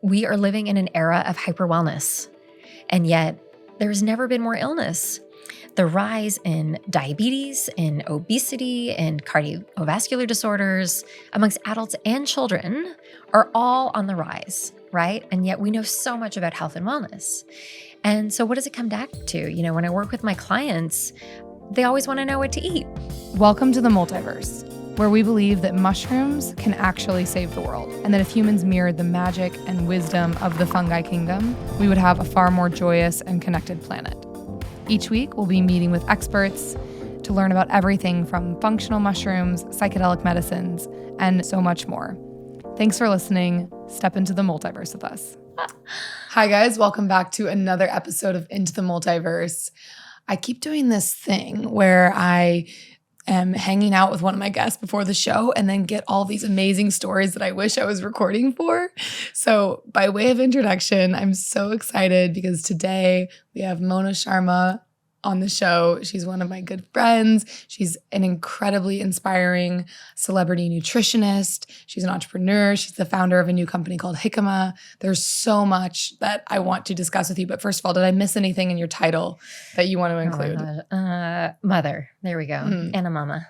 we are living in an era of hyper wellness, and yet there's never been more illness. The rise in diabetes, in obesity, and cardiovascular disorders amongst adults and children are all on the rise, right? And yet we know so much about health and wellness. And so what does it come back to? When I work with my clients, they always want to know what to eat. Welcome to the Multiverse, where we believe that mushrooms can actually save the world, and that if humans mirrored the magic and wisdom of the fungi kingdom, we would have a far more joyous and connected planet. Each week, we'll be meeting with experts to learn about everything from functional mushrooms, psychedelic medicines, and so much more. Thanks for listening. Step into the multiverse with us. Hi, guys. Welcome back to another episode of Into the Multiverse. I keep doing this thing where I am hanging out with one of my guests before the show and then get all these amazing stories that I wish I was recording for. So by way of introduction, I'm so excited because today we have Mona Sharma on the show. She's one of my good friends. She's an incredibly inspiring celebrity nutritionist. She's an entrepreneur. She's the founder of a new company called Xicama. There's so much that I want to discuss with you. But first of all, did I miss anything in your title that you want to include? Mother. There we go. And a mama.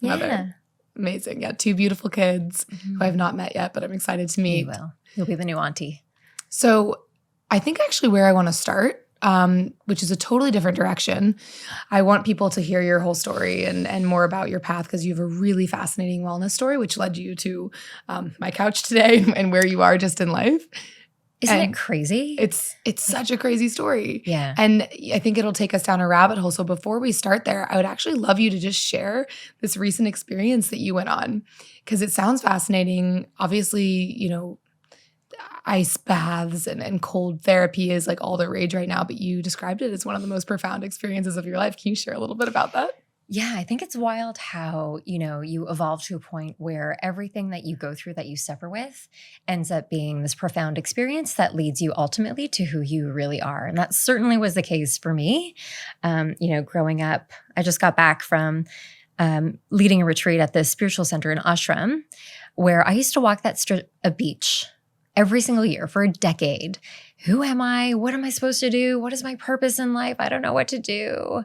Mother. Yeah. Amazing. Yeah, two beautiful kids who I've not met yet, but I'm excited to meet. You will. You'll be the new auntie. So I think actually where I want to start, which is a totally different direction. I want people to hear your whole story and more about your path because you have a really fascinating wellness story, which led you to my couch today and where you are just in life. Isn't it crazy? It's such a crazy story. Yeah. And I think it'll take us down a rabbit hole. So before we start there, I would actually love you to just share this recent experience that you went on because it sounds fascinating. Obviously, ice baths and cold therapy is like all the rage right now, but you described it as one of the most profound experiences of your life. Can you share a little bit about that? Yeah, I think it's wild how, you evolve to a point where everything that you go through that you suffer with ends up being this profound experience that leads you ultimately to who you really are. And that certainly was the case for me. Growing up, I just got back from leading a retreat at this spiritual center in Ashram, where I used to walk that strip of beach every single year for a decade. Who am I? What am I supposed to do? What is my purpose in life? I don't know what to do.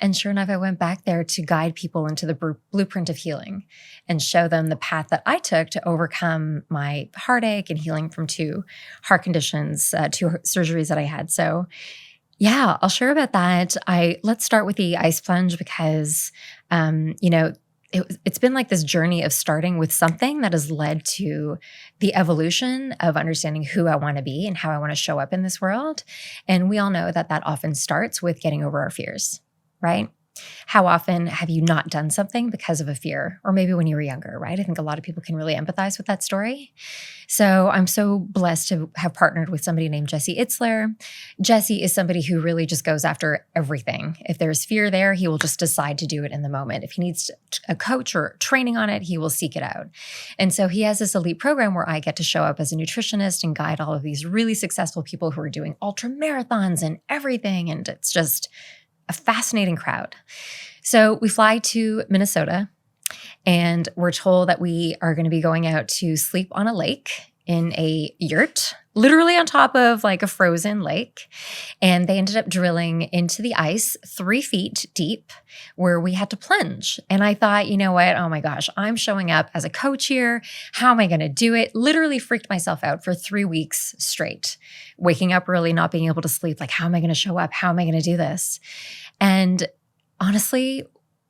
And sure enough, I went back there to guide people into the blueprint of healing and show them the path that I took to overcome my heartache and healing from two heart conditions, two surgeries that I had. So yeah, I'll share about that. Let's start with the ice plunge because, it's been like this journey of starting with something that has led to the evolution of understanding who I want to be and how I want to show up in this world. And we all know that often starts with getting over our fears, right? How often have you not done something because of a fear? Or maybe when you were younger, right? I think a lot of people can really empathize with that story. So I'm so blessed to have partnered with somebody named Jesse Itzler. Jesse is somebody who really just goes after everything. If there's fear there, he will just decide to do it in the moment. If he needs a coach or training on it, he will seek it out. And so he has this elite program where I get to show up as a nutritionist and guide all of these really successful people who are doing ultra marathons and everything. And it's just a fascinating crowd. So we fly to Minnesota and we're told that we are going to be going out to sleep on a lake in a yurt, literally on top of like a frozen lake. And they ended up drilling into the ice 3 feet deep where we had to plunge. And I thought, you know what? Oh my gosh, I'm showing up as a coach here. How am I going to do it? Literally freaked myself out for 3 weeks straight, waking up early, not being able to sleep. Like, how am I going to show up? How am I going to do this? And honestly,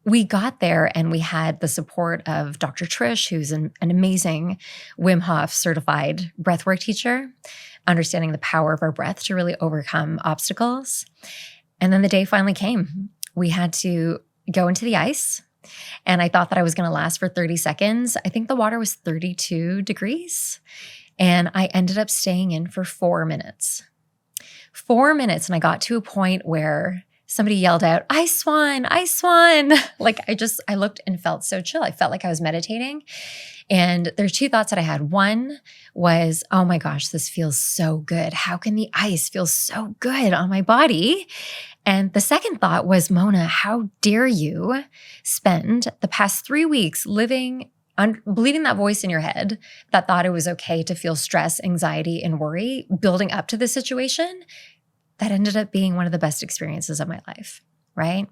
we got there and we had the support of Dr. Trish, who's an amazing Wim Hof certified breathwork teacher, understanding the power of our breath to really overcome obstacles. And then the day finally came. We had to go into the ice. And I thought that I was going to last for 30 seconds. I think the water was 32 degrees. And I ended up staying in for 4 minutes. 4 minutes. And I got to a point where somebody yelled out, "I swan, I swan." Like I looked and felt so chill. I felt like I was meditating. And there's 2 thoughts that I had. One was, oh my gosh, this feels so good. How can the ice feel so good on my body? And the second thought was, Mona, how dare you spend the past 3 weeks living believing that voice in your head that thought it was okay to feel stress, anxiety, and worry building up to the situation, that ended up being one of the best experiences of my life, right?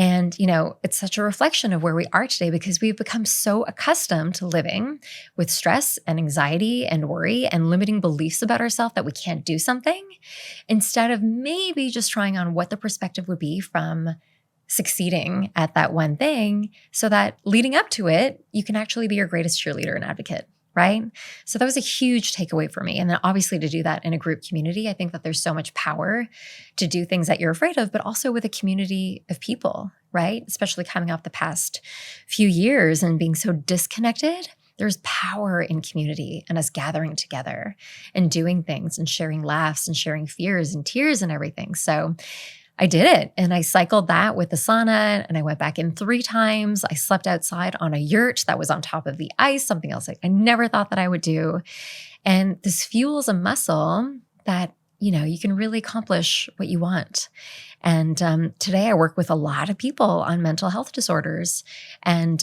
And, it's such a reflection of where we are today because we've become so accustomed to living with stress and anxiety and worry and limiting beliefs about ourselves that we can't do something, instead of maybe just trying on what the perspective would be from succeeding at that one thing so that leading up to it, you can actually be your greatest cheerleader and advocate, right? So that was a huge takeaway for me. And then obviously to do that in a group community, I think that there's so much power to do things that you're afraid of, but also with a community of people, right? Especially coming off the past few years and being so disconnected. There's power in community and us gathering together and doing things and sharing laughs and sharing fears and tears and everything. So I did it, and I cycled that with the sauna, and I went back in 3 times. I slept outside on a yurt that was on top of the ice, something else I never thought that I would do. And this fuels a muscle that, you can really accomplish what you want. And today I work with a lot of people on mental health disorders, and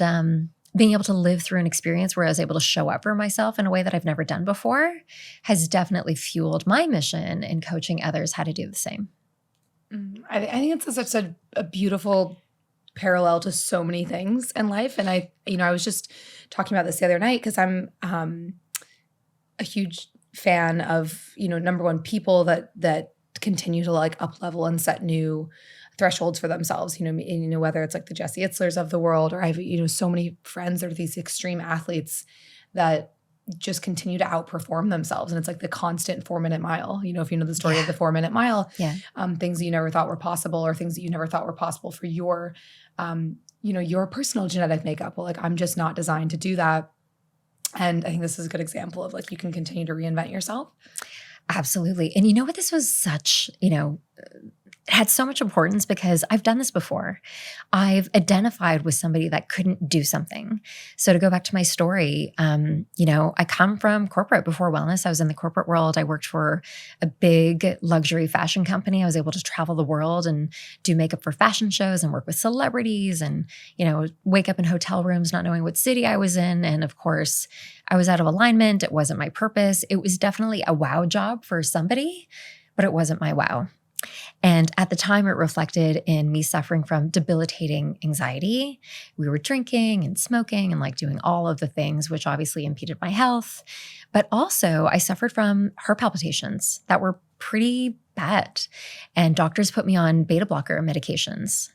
being able to live through an experience where I was able to show up for myself in a way that I've never done before has definitely fueled my mission in coaching others how to do the same. I think it's such a beautiful parallel to so many things in life. And I was just talking about this the other night because I'm a huge fan of, number one, people that continue to like up level and set new thresholds for themselves, whether it's like the Jesse Itzlers of the world, or I've, so many friends that are these extreme athletes that just continue to outperform themselves. And it's like the constant 4-minute mile, if you know the story of the 4-minute mile, things that you never thought were possible, or things that you never thought were possible for your, your personal genetic makeup. Well, like, I'm just not designed to do that. And I think this is a good example of like, you can continue to reinvent yourself. Absolutely. And what this was such, it had so much importance because I've done this before. I've identified with somebody that couldn't do something. So to go back to my story, I come from corporate before wellness. I was in the corporate world. I worked for a big luxury fashion company. I was able to travel the world and do makeup for fashion shows and work with celebrities and, wake up in hotel rooms not knowing what city I was in. And of course, I was out of alignment. It wasn't my purpose. It was definitely a wow job for somebody, but it wasn't my wow. And at the time, it reflected in me suffering from debilitating anxiety. We were drinking and smoking and like doing all of the things, which obviously impeded my health. But also, I suffered from heart palpitations that were pretty bad. And doctors put me on beta blocker medications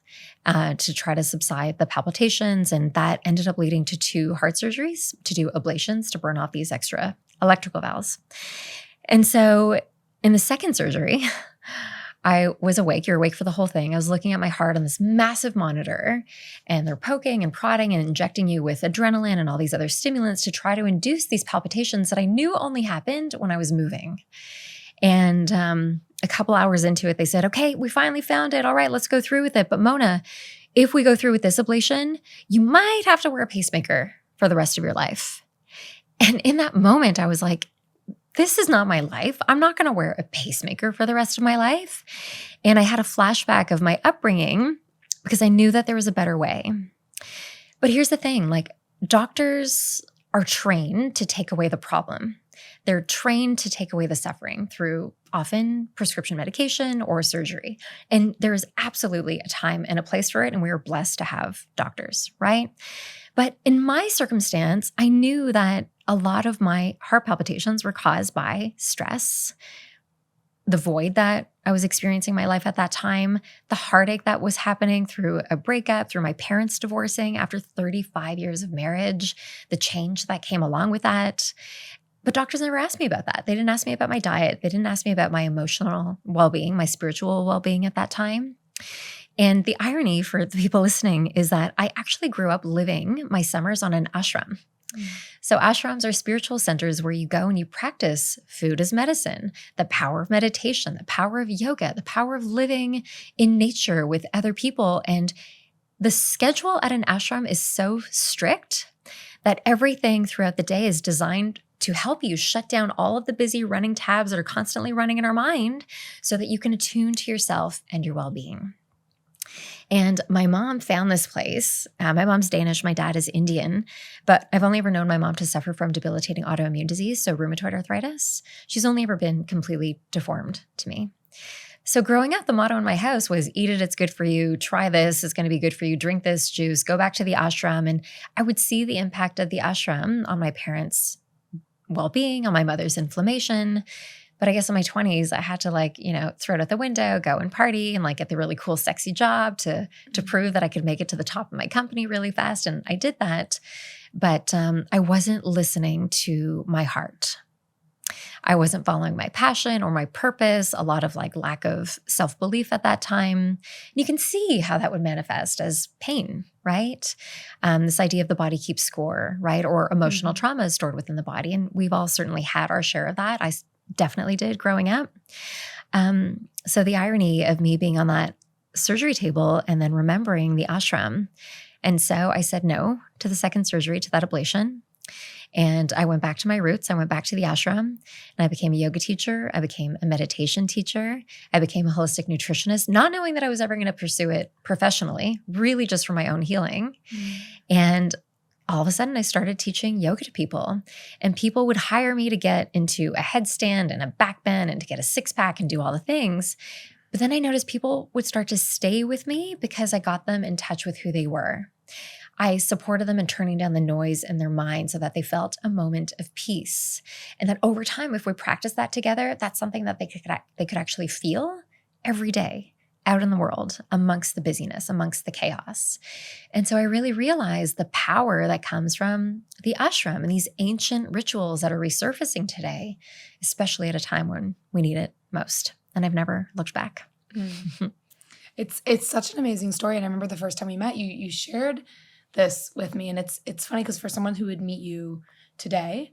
to try to subside the palpitations. And that ended up leading to 2 heart surgeries to do ablations to burn off these extra electrical valves. And so in the second surgery, I was awake. You're awake for the whole thing. I was looking at my heart on this massive monitor, and they're poking and prodding and injecting you with adrenaline and all these other stimulants to try to induce these palpitations that I knew only happened when I was moving. And a couple hours into it, they said, okay, we finally found it. All right, let's go through with it. But Mona, if we go through with this ablation, you might have to wear a pacemaker for the rest of your life. And in that moment, I was like, this is not my life. I'm not going to wear a pacemaker for the rest of my life. And I had a flashback of my upbringing because I knew that there was a better way. But here's the thing, like, doctors are trained to take away the problem. They're trained to take away the suffering through often prescription medication or surgery. And there's absolutely a time and a place for it. And we are blessed to have doctors, right? But in my circumstance, I knew that a lot of my heart palpitations were caused by stress, the void that I was experiencing in my life at that time, the heartache that was happening through a breakup, through my parents divorcing after 35 years of marriage, the change that came along with that. But doctors never asked me about that. They didn't ask me about my diet. They didn't ask me about my emotional well-being, my spiritual well-being at that time. And the irony for the people listening is that I actually grew up living my summers on an ashram. So ashrams are spiritual centers where you go and you practice food as medicine, the power of meditation, the power of yoga, the power of living in nature with other people. And the schedule at an ashram is so strict that everything throughout the day is designed to help you shut down all of the busy running tabs that are constantly running in our mind so that you can attune to yourself and your well-being. And my mom found this place. My mom's Danish, my dad is Indian, but I've only ever known my mom to suffer from debilitating autoimmune disease, so rheumatoid arthritis. She's only ever been completely deformed to me. So growing up, the motto in my house was eat it, it's good for you. Try this, it's going to be good for you. Drink this juice, go back to the ashram. And I would see the impact of the ashram on my parents' well-being, on my mother's inflammation. But I guess in my 20s, I had to throw it out the window, go and party and get the really cool, sexy job to prove that I could make it to the top of my company really fast. And I did that. But I wasn't listening to my heart. I wasn't following my passion or my purpose, a lot of lack of self-belief at that time. And you can see how that would manifest as pain, right? This idea of the body keeps score, right? Or emotional trauma is stored within the body. And we've all certainly had our share of that. I definitely did growing up. So the irony of me being on that surgery table and then remembering the ashram. And so I said no to the second surgery, to that ablation. And I went back to my roots. I went back to the ashram and I became a yoga teacher. I became a meditation teacher. I became a holistic nutritionist, not knowing that I was ever going to pursue it professionally, really just for my own healing. And all of a sudden I started teaching yoga to people, and people would hire me to get into a headstand and a back bend and to get a six pack and do all the things. But then I noticed people would start to stay with me because I got them in touch with who they were. I supported them in turning down the noise in their mind so that they felt a moment of peace. And that over time, if we practice that together, that's something that they could actually feel every day out in the world, amongst the busyness, amongst the chaos. And so I really realized the power that comes from the ashram and these ancient rituals that are resurfacing today, especially at a time when we need it most. And I've never looked back. It's such an amazing story. And I remember the first time we met, you shared this with me. And it's funny because for someone who would meet you today,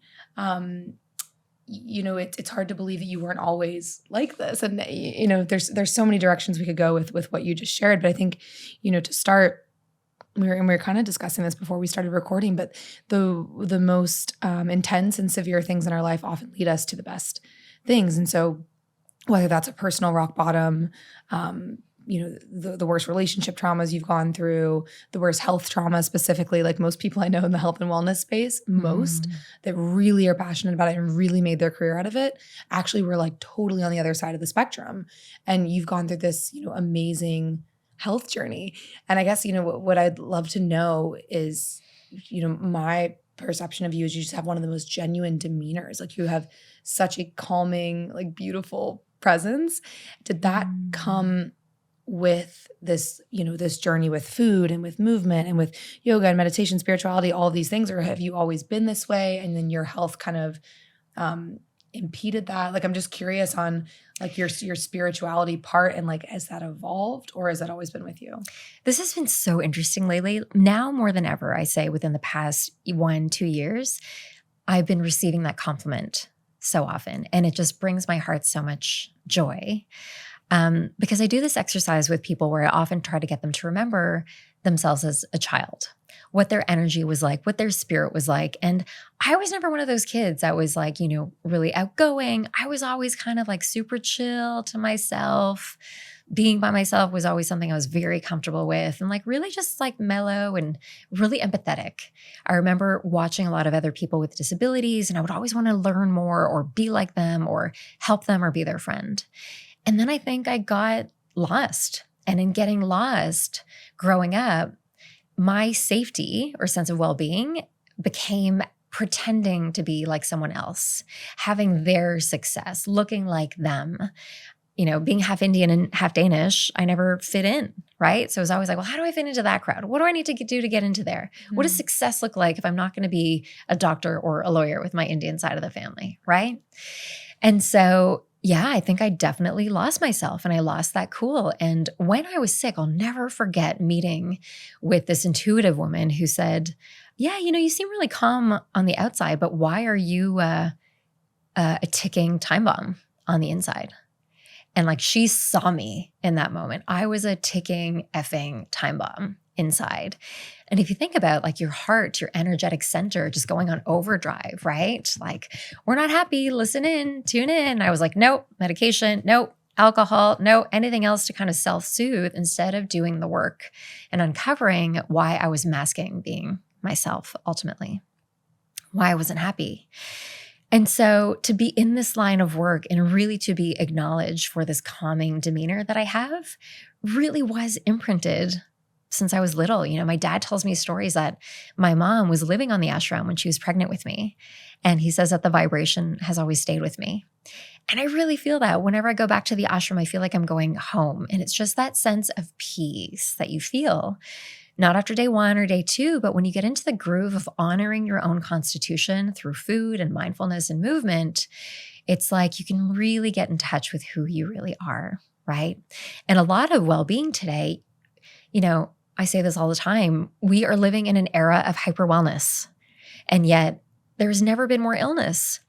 it's hard to believe that you weren't always like this. And, there's so many directions we could go with what you just shared. But I think, to start, we were kind of discussing this before we started recording, but the most intense and severe things in our life often lead us to the best things. And so whether that's a personal rock bottom, the worst relationship traumas you've gone through, the worst health trauma specifically, like most people I know in the health and wellness space, that really are passionate about it and really made their career out of it, actually were totally on the other side of the spectrum. And you've gone through this, amazing health journey. And I guess, what I'd love to know is, my perception of you is you just have one of the most genuine demeanors. You have such a calming, beautiful presence. Did that come with this, this journey with food and with movement and with yoga and meditation, spirituality, all of these things? Or have you always been this way and then your health kind of impeded that? I'm just curious on your spirituality part and has that evolved or has that always been with you? This has been so interesting lately. Now more than ever, I say within the past 1-2 years, I've been receiving that compliment so often. And it just brings my heart so much joy. Because I do this exercise with people where I often try to get them to remember themselves as a child, what their energy was like, what their spirit was like. And I was never one of those kids that was really outgoing. I was always kind of super chill to myself. Being by myself was always something I was very comfortable with and really just mellow and really empathetic. I remember watching a lot of other people with disabilities and I would always want to learn more or be like them or help them or be their friend. And then I think I got lost. And in getting lost, growing up, my safety or sense of well-being became pretending to be like someone else, having their success, looking like them. Being half Indian and half Danish, I never fit in, right? So it was always well, how do I fit into that crowd? What do I need to do to get into there? What does success look like if I'm not going to be a doctor or a lawyer with my Indian side of the family, right? And so yeah, I think I definitely lost myself and I lost that cool. And when I was sick, I'll never forget meeting with this intuitive woman who said, yeah, you seem really calm on the outside, but why are you a ticking time bomb on the inside? And she saw me in that moment. I was a ticking effing time bomb inside. And if you think about your heart, your energetic center just going on overdrive, right? We're not happy, listen in, tune in. I was nope, medication, nope, alcohol, no anything else to kind of self-soothe instead of doing the work and uncovering why I was masking being myself ultimately, why I wasn't happy. And so to be in this line of work and really to be acknowledged for this calming demeanor that I have really was imprinted since I was little. My dad tells me stories that my mom was living on the ashram when she was pregnant with me. And he says that the vibration has always stayed with me. And I really feel that whenever I go back to the ashram, I feel like I'm going home. And it's just that sense of peace that you feel. Not after day 1 or day 2, but when you get into the groove of honoring your own constitution through food and mindfulness and movement, it's like you can really get in touch with who you really are, right? And a lot of well-being today, I say this all the time, we are living in an era of hyper wellness, and yet there's never been more illness.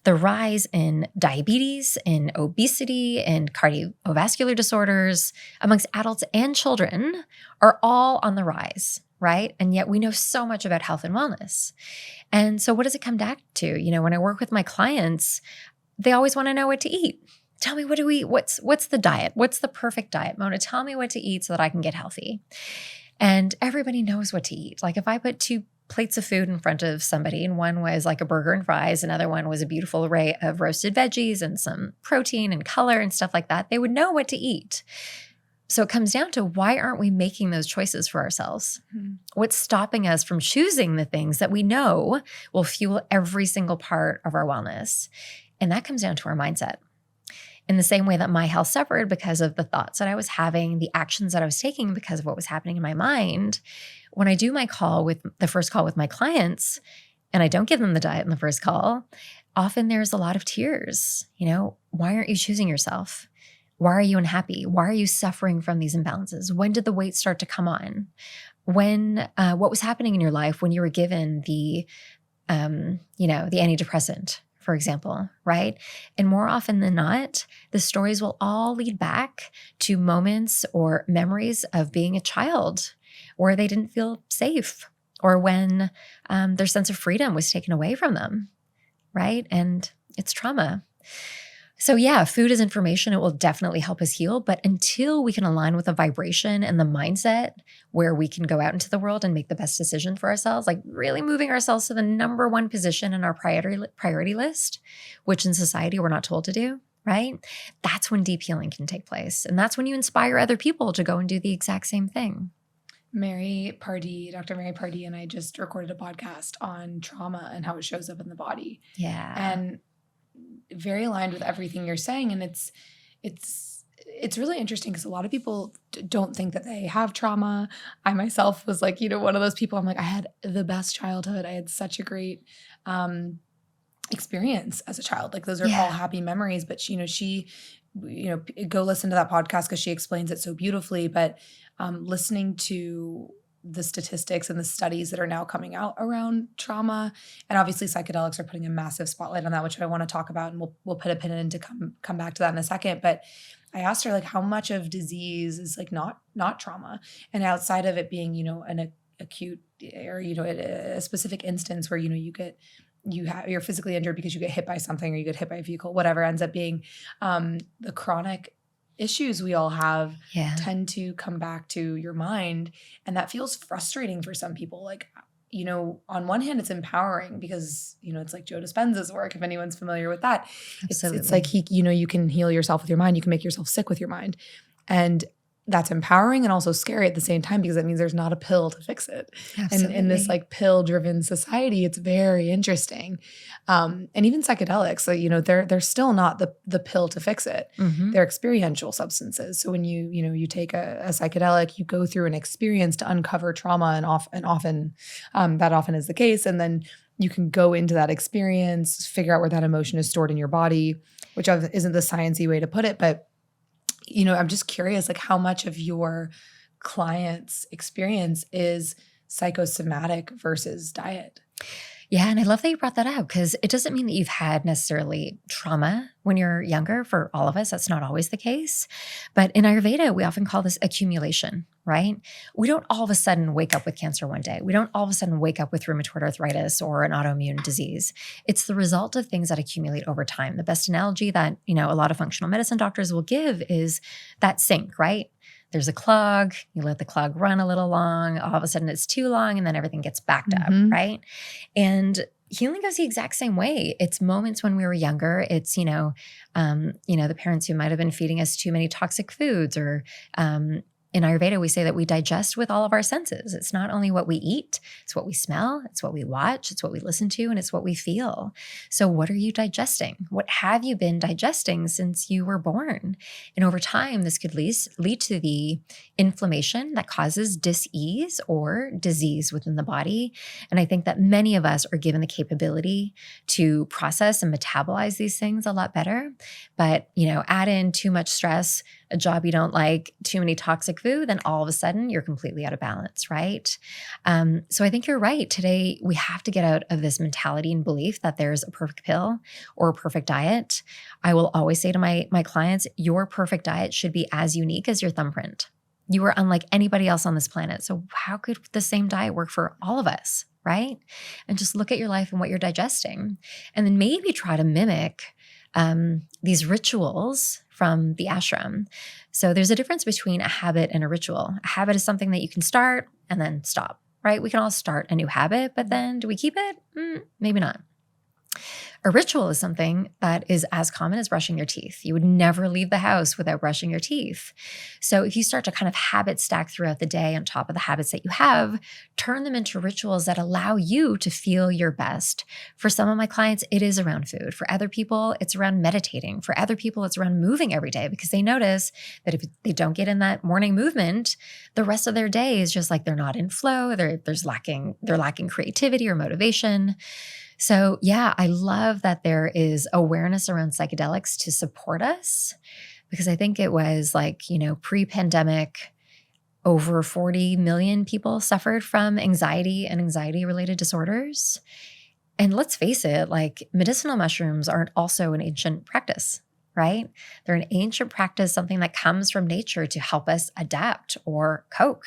The rise in diabetes, in obesity, and cardiovascular disorders amongst adults and children are all on the rise, right? And yet we know so much about health and wellness. And so what does it come back to? When I work with my clients, they always want to know what to eat. Tell me, what's the diet? What's the perfect diet, Mona? Tell me what to eat so that I can get healthy. And everybody knows what to eat. Like if I put 2 plates of food in front of somebody, and one was like a burger and fries, another one was a beautiful array of roasted veggies and some protein and color and stuff like that, they would know what to eat. So it comes down to, why aren't we making those choices for ourselves? Mm-hmm. What's stopping us from choosing the things that we know will fuel every single part of our wellness? And that comes down to our mindset. In the same way that my health suffered because of the thoughts that I was having, the actions that I was taking because of what was happening in my mind, when I do my first call with my clients, and I don't give them the diet in the first call, often there's a lot of tears. Why aren't you choosing yourself? Why are you unhappy? Why are you suffering from these imbalances? When did the weight start to come on? What was happening in your life when you were given the antidepressant, for example, right? And more often than not, the stories will all lead back to moments or memories of being a child where they didn't feel safe, or when their sense of freedom was taken away from them, right? And it's trauma. So yeah, food is information. It will definitely help us heal. But until we can align with a vibration and the mindset where we can go out into the world and make the best decision for ourselves, like really moving ourselves to the number 1 position in our priority list, which in society we're not told to do, right? That's when deep healing can take place. And that's when you inspire other people to go and do the exact same thing. Dr. Mary Pardee and I just recorded a podcast on trauma and how it shows up in the body. Yeah. And very aligned with everything you're saying. And it's really interesting because a lot of people don't think that they have trauma. I myself was like, one of those people. I'm like, I had the best childhood. I had such a great experience as a child. Like those are all happy memories. But she go listen to that podcast because she explains it so beautifully. But listening to the statistics and the studies that are now coming out around trauma, and obviously psychedelics are putting a massive spotlight on that, which I want to talk about, and we'll put a pin in to come back to that in a second. But I asked her, like, how much of disease is like not trauma, and outside of it being an acute or a specific instance where you're physically injured because you get hit by something or you get hit by a vehicle, whatever ends up being, the chronic issues we all have tend to come back to your mind. And that feels frustrating for some people. Like, on one hand, it's empowering because, it's like Joe Dispenza's work, if anyone's familiar with that. Absolutely. It's like you can heal yourself with your mind. You can make yourself sick with your mind. And that's empowering and also scary at the same time, because that means there's not a pill to fix it. Absolutely. And in this like pill-driven society, it's very interesting. And even psychedelics, so, they're still not the pill to fix it. Mm-hmm. They're experiential substances. So when you take a psychedelic, you go through an experience to uncover trauma, and often that often is the case. And then you can go into that experience, figure out where that emotion is stored in your body, which isn't the sciencey way to put it, but I'm just curious, like, how much of your clients' experience is psychosomatic versus diet? Yeah, and I love that you brought that up because it doesn't mean that you've had necessarily trauma when you're younger. For all of us, that's not always the case. But in Ayurveda, we often call this accumulation, right? We don't all of a sudden wake up with cancer one day. We don't all of a sudden wake up with rheumatoid arthritis or an autoimmune disease. It's the result of things that accumulate over time. The best analogy that, a lot of functional medicine doctors will give is that sink, right? There's a clog, you let the clog run a little long, all of a sudden it's too long, and then everything gets backed up, right? And healing goes the exact same way. It's moments when we were younger. It's, the parents who might have been feeding us too many toxic foods, or in Ayurveda, we say that we digest with all of our senses. It's not only what we eat, it's what we smell, it's what we watch, it's what we listen to, and it's what we feel. So what are you digesting? What have you been digesting since you were born? And over time, this could lead to the inflammation that causes dis-ease or disease within the body. And I think that many of us are given the capability to process and metabolize these things a lot better. But, add in too much stress, a job you don't like, too many toxic food, then all of a sudden you're completely out of balance, right? So I think you're right. Today, we have to get out of this mentality and belief that there's a perfect pill or a perfect diet. I will always say to my clients, your perfect diet should be as unique as your thumbprint. You are unlike anybody else on this planet. So how could the same diet work for all of us, right? And just look at your life and what you're digesting. And then maybe try to mimic these rituals from the ashram. So there's a difference between a habit and a ritual. A habit is something that you can start and then stop, right? We can all start a new habit, but then do we keep it? Maybe not. A ritual is something that is as common as brushing your teeth. You would never leave the house without brushing your teeth. So if you start to kind of habit stack throughout the day on top of the habits that you have, turn them into rituals that allow you to feel your best. For some of my clients, it is around food. For other people, it's around meditating. For other people, it's around moving every day because they notice that if they don't get in that morning movement, the rest of their day is just like they're not in flow. They're lacking creativity or motivation. So yeah, I love that there is awareness around psychedelics to support us, because I think it was pre-pandemic, over 40 million people suffered from anxiety and anxiety-related disorders. And let's face it, medicinal mushrooms aren't also an ancient practice, right? They're an ancient practice, something that comes from nature to help us adapt or cope.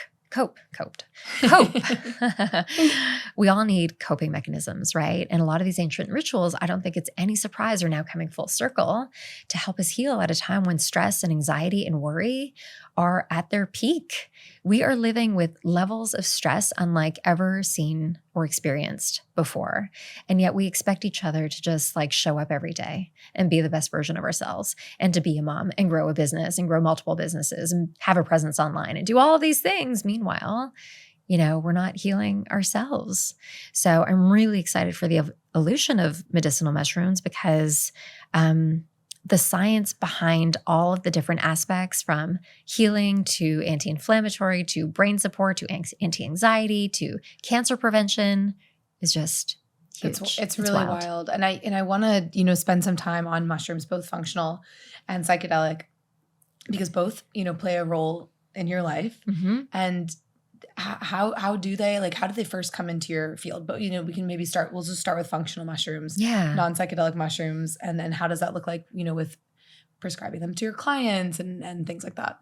We all need coping mechanisms, right? And a lot of these ancient rituals, I don't think it's any surprise, are now coming full circle to help us heal at a time when stress and anxiety and worry are at their peak. We are living with levels of stress unlike ever seen or experienced before. And yet we expect each other to just show up every day and be the best version of ourselves, and to be a mom and grow a business and grow multiple businesses and have a presence online and do all of these things. Meanwhile, we're not healing ourselves. So I'm really excited for the evolution of medicinal mushrooms, because the science behind all of the different aspects, from healing to anti-inflammatory to brain support to anti-anxiety to cancer prevention, is just huge. It's really wild. And I want to, spend some time on mushrooms, both functional and psychedelic, because both, play a role in your life. Mm-hmm. And how do they, how did they first come into your field? But, we can maybe we'll just start with functional mushrooms, non-psychedelic mushrooms. And then how does that look like, with prescribing them to your clients and things like that?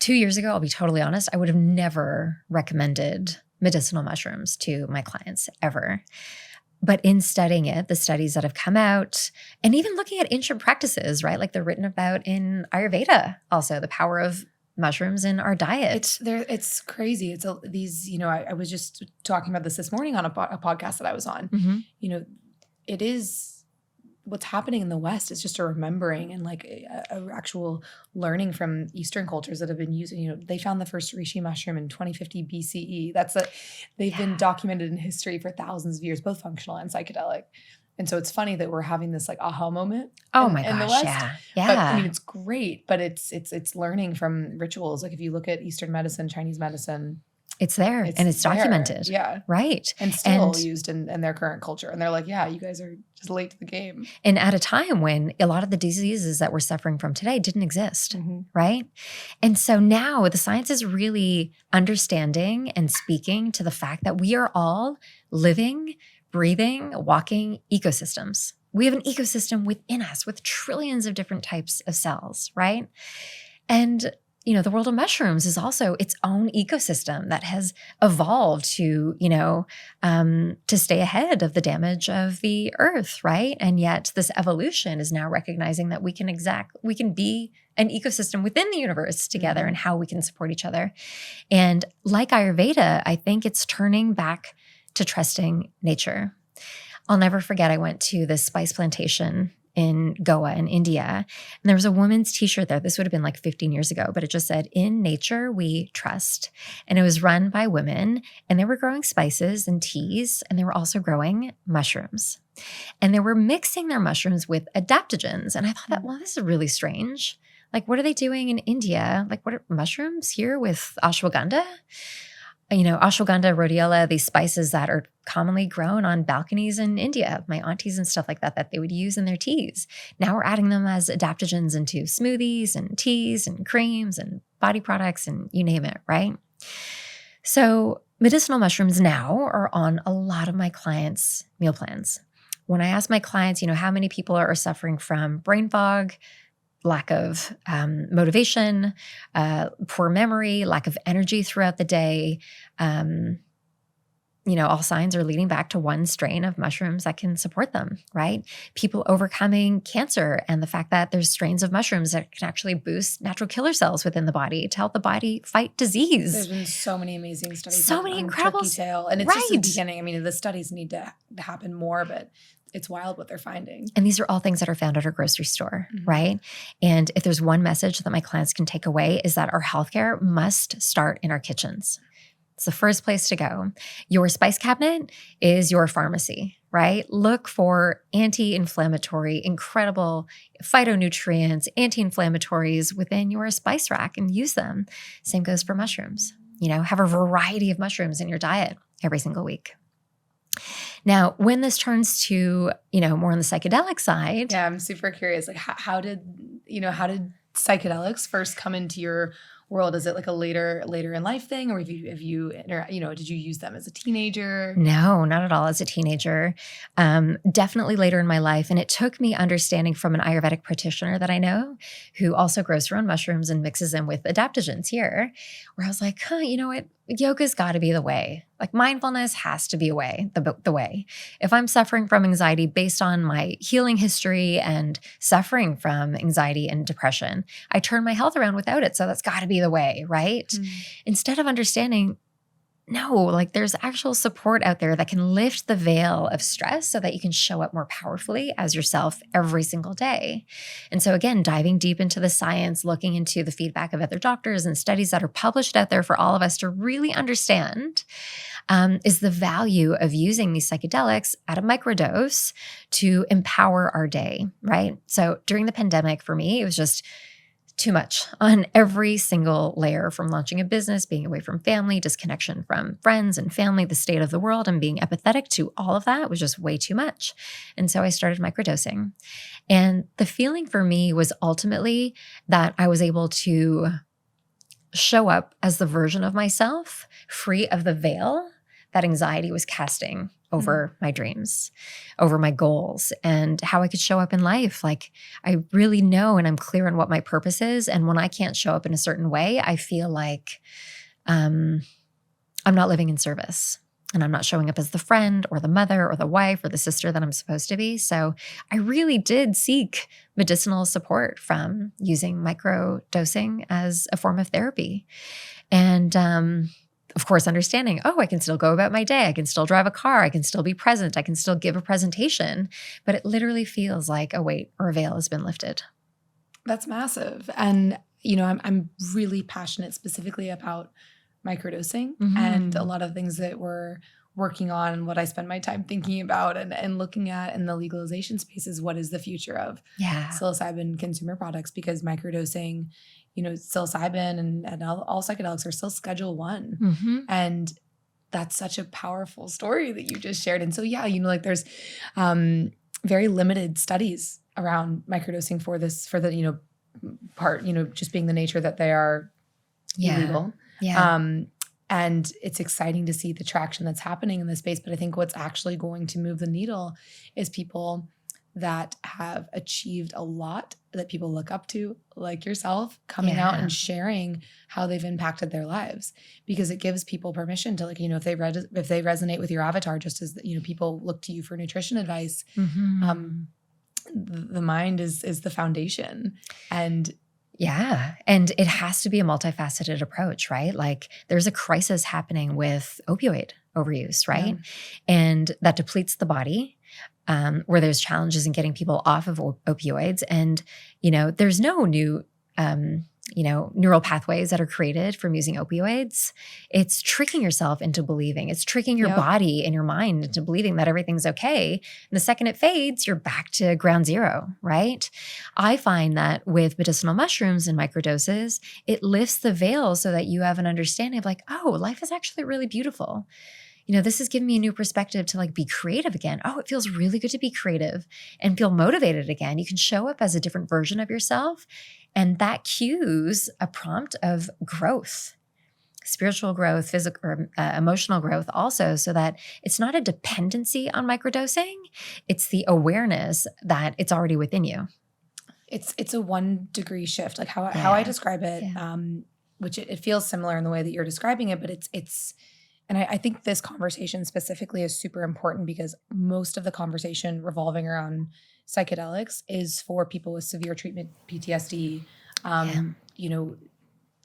2 years ago, I'll be totally honest, I would have never recommended medicinal mushrooms to my clients ever. But in studying it, the studies that have come out, and even looking at ancient practices, right? They're written about in Ayurveda, also the power of mushrooms in our diet. It's crazy. It's these, I was just talking about this morning on a podcast that I was on. Mm-hmm. It is what's happening in the West is just a remembering and a actual learning from Eastern cultures that have been using, they found the first reishi mushroom in 2050 BCE. They've been documented in history for thousands of years, both functional and psychedelic. And so it's funny that we're having this aha moment. Oh my gosh, in the West. Yeah. But, it's great, but it's learning from rituals. If you look at Eastern medicine, Chinese medicine, it's there and it's documented. Yeah. Right. And still used in their current culture. And they're you guys are just late to the game. And at a time when a lot of the diseases that we're suffering from today didn't exist, right? And so now the science is really understanding and speaking to the fact that we are all living, breathing, walking ecosystems. We have an ecosystem within us with trillions of different types of cells, right? And the world of mushrooms is also its own ecosystem that has evolved to, to stay ahead of the damage of the earth, right? And yet this evolution is now recognizing that we can be an ecosystem within the universe together and how we can support each other. And like Ayurveda, I think it's turning back to trusting nature. I'll never forget, I went to this spice plantation in Goa in India. And there was a woman's t-shirt there. This would have been like 15 years ago, but it just said, "In nature, we trust." And it was run by women, and they were growing spices and teas, and they were also growing mushrooms. And they were mixing their mushrooms with adaptogens. And I thought that, well, this is really strange. Like, what are they doing in India? Like, what are mushrooms here with ashwagandha? Ashwagandha, rhodiola, these spices that are commonly grown on balconies in India, my aunties and stuff like that they would use in their teas. Now we're adding them as adaptogens into smoothies and teas and creams and body products and you name it, right? So medicinal mushrooms now are on a lot of my clients' meal plans. When I ask my clients, how many people are suffering from brain fog, lack of motivation, poor memory, lack of energy throughout the day. All signs are leading back to one strain of mushrooms that can support them, right? People overcoming cancer and the fact that there's strains of mushrooms that can actually boost natural killer cells within the body to help the body fight disease. There's been so many amazing studies. So many incredible turkey tail, and it's just the beginning. I mean, the studies need to happen more, but it's wild what they're finding. And these are all things that are found at our grocery store, right? And if there's one message that my clients can take away is that our healthcare must start in our kitchens. It's the first place to go. Your spice cabinet is your pharmacy, right? Look for anti-inflammatory, incredible phytonutrients, anti-inflammatories within your spice rack and use them. Same goes for mushrooms. Have a variety of mushrooms in your diet every single week. Now, when this turns to, more on the psychedelic side. Yeah, I'm super curious. Like, how did psychedelics first come into your world? Is it like a later in life thing, or did you use them as a teenager? No, not at all as a teenager. Definitely later in my life. And it took me understanding from an Ayurvedic practitioner that I know who also grows her own mushrooms and mixes them with adaptogens here, where I was like, you know what? Yoga's got to be the way. Like mindfulness has to be the way. If I'm suffering from anxiety based on my healing history and suffering from anxiety and depression, I turn my health around without it. So that's got to be the way, right? Instead of understanding, no, like there's actual support out there that can lift the veil of stress so that you can show up more powerfully as yourself every single day. And so again, diving deep into the science, looking into the feedback of other doctors and studies that are published out there for all of us to really understand is the value of using these psychedelics at a microdose to empower our day, right? So during the pandemic for me, it was just too much on every single layer, from launching a business, being away from family, disconnection from friends and family, the state of the world, and being empathetic to all of that was just way too much. And so I started microdosing. And the feeling for me was ultimately that I was able to show up as the version of myself free of the veil that anxiety was casting over my dreams, over my goals, and how I could show up in life. Like I really know and I'm clear on what my purpose is. And when I can't show up in a certain way, I feel like I'm not living in service and I'm not showing up as the friend or the mother or the wife or the sister that I'm supposed to be. So I really did seek medicinal support from using microdosing as a form of therapy. And of course, understanding, I can still go about my day. I can still drive a car. I can still be present. I can still give a presentation. But it literally feels like a weight or a veil has been lifted. That's massive. And, I'm really passionate specifically about microdosing and a lot of things that we're working on and what I spend my time thinking about and looking at in the legalization space is what is the future of psilocybin consumer products, because microdosing, psilocybin and all psychedelics are still Schedule I. And that's such a powerful story that you just shared. And so, there's very limited studies around microdosing for the, part, just being the nature that they are illegal. And it's exciting to see the traction that's happening in this space. But I think what's actually going to move the needle is people that have achieved a lot that people look up to, like yourself, coming out and sharing how they've impacted their lives, because it gives people permission to, like, if they resonate with your avatar, just as, people look to you for nutrition advice. The mind is the foundation. And and it has to be a multifaceted approach, right? Like, there's a crisis happening with opioid overuse, right? And that depletes the body, where there's challenges in getting people off of opioids. And, there's no new, neural pathways that are created from using opioids. It's tricking yourself into believing. It's tricking your body and your mind into believing that everything's okay. And the second it fades, you're back to ground zero, right? I find that with medicinal mushrooms and microdoses, it lifts the veil so that you have an understanding of, like, oh, life is actually really beautiful. This has given me a new perspective to, like, be creative again. Oh, it feels really good to be creative and feel motivated again. You can show up as a different version of yourself. And that cues a prompt of growth, spiritual growth, physical or emotional growth also, so that it's not a dependency on microdosing. It's the awareness that it's already within you. It's a 1 degree shift, like how I describe it, which it feels similar in the way that you're describing it, but it's and I think this conversation specifically is super important, because most of the conversation revolving around psychedelics is for people with severe treatment PTSD,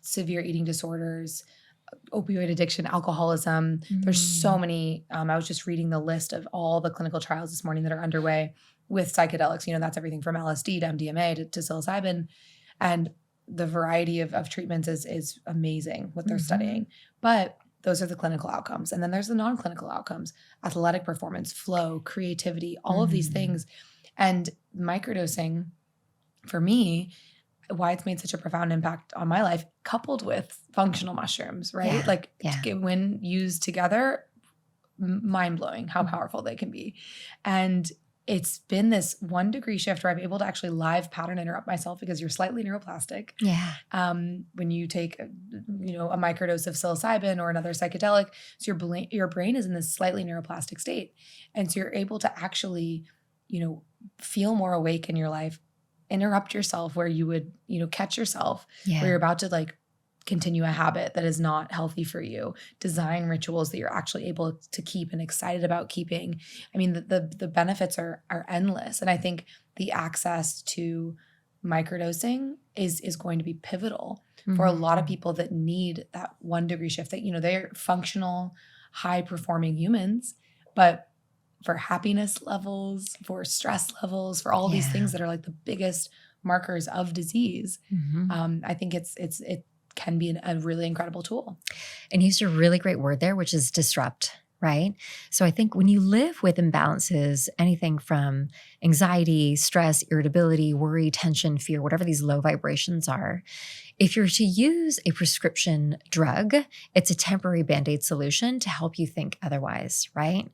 severe eating disorders, opioid addiction, alcoholism. There's so many. I was just reading the list of all the clinical trials this morning that are underway with psychedelics. That's everything from LSD to MDMA to psilocybin. And the variety of treatments is amazing what they're studying. But those are the clinical outcomes. And then there's the non-clinical outcomes: athletic performance, flow, creativity, all of these things. And microdosing, for me, why it's made such a profound impact on my life, coupled with functional mushrooms, right? When used together, mind-blowing how powerful they can be. And it's been this 1 degree shift where I'm able to actually live pattern interrupt myself, because you're slightly neuroplastic. When you take, a microdose of psilocybin or another psychedelic, so your brain is in this slightly neuroplastic state. And so you're able to actually, feel more awake in your life, interrupt yourself where you would, catch yourself where you're about to, like, continue a habit that is not healthy for you, design rituals that you're actually able to keep and excited about keeping. I mean, the benefits are endless. And I think the access to microdosing is going to be pivotal for a lot of people that need that 1 degree shift, that, they're functional, high performing humans, but for happiness levels, for stress levels, for all these things that are, like, the biggest markers of disease. I think it can be a really incredible tool. And you used a really great word there, which is disrupt, right? So I think when you live with imbalances, anything from anxiety, stress, irritability, worry, tension, fear, whatever these low vibrations are, if you're to use a prescription drug, it's a temporary Band-Aid solution to help you think otherwise, right?